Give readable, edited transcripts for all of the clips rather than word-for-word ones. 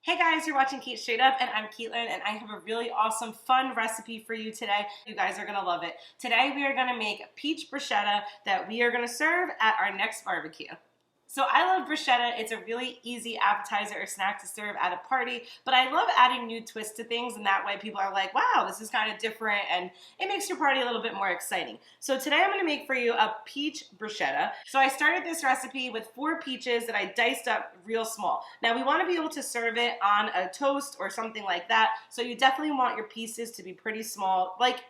Hey guys, you're watching Cait Straight Up, and I'm Caitlin, and I have a really awesome, fun recipe for you today. You guys are gonna love it. Today we are gonna make peach bruschetta that we are gonna serve at our next barbecue. So I love bruschetta. It's a really easy appetizer or snack to serve at a party, but I love adding new twists to things, and that way people are like, wow, this is kind of different, and it makes your party a little bit more exciting. So today I'm gonna make for you a peach bruschetta. So I started this recipe with 4 peaches that I diced up real small. Now we wanna be able to serve it on a toast or something like that, so you definitely want your pieces to be pretty small, like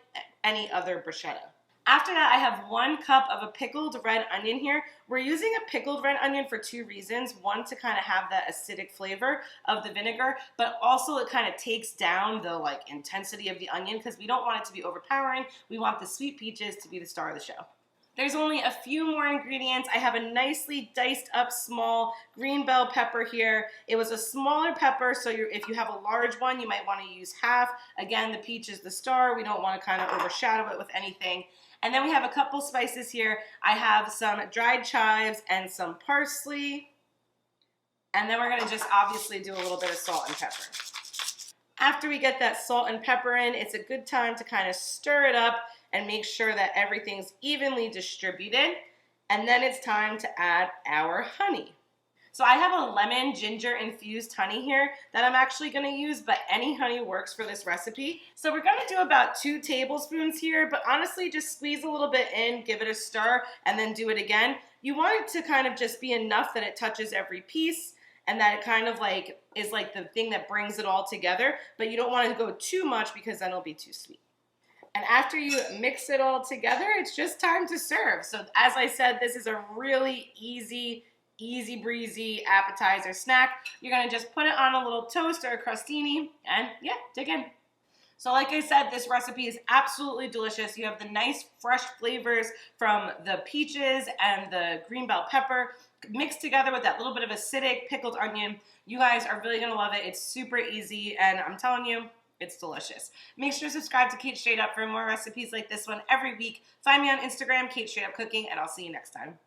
any other bruschetta. After that, I have 1 cup of a pickled red onion here. We're using a pickled red onion for 2 reasons. One, to kind of have that acidic flavor of the vinegar, but also it kind of takes down the intensity of the onion because we don't want it to be overpowering. We want the sweet peaches to be the star of the show. There's only a few more ingredients. I have a nicely diced up small green bell pepper here. It was a smaller pepper, so if you have a large one, you might want to use half. Again, the peach is the star. We don't want to kind of overshadow it with anything. And then we have a couple spices here. I have some dried chives and some parsley. And then we're gonna just obviously do a little bit of salt and pepper. After we get that salt and pepper in, it's a good time to kind of stir it up and make sure that everything's evenly distributed. And then it's time to add our honey. So I have a lemon ginger infused honey here that I'm actually gonna use, but any honey works for this recipe. So we're gonna do about 2 tablespoons here, but honestly just squeeze a little bit in, give it a stir, and then do it again. You want it to kind of just be enough that it touches every piece and that it kind of is like the thing that brings it all together, but you don't want to go too much because then it'll be too sweet. And after you mix it all together, it's just time to serve. So as I said, this is a really easy breezy appetizer snack. You're gonna just put it on a little toast or a crostini and yeah, dig in. So like I said, this recipe is absolutely delicious. You have the nice fresh flavors from the peaches and the green bell pepper mixed together with that little bit of acidic pickled onion. You guys are really gonna love it. It's super easy and I'm telling you, it's delicious. Make sure to subscribe to Cait Straight Up for more recipes like this one every week. Find me on Instagram, Cait Straight Up Cooking, and I'll see you next time.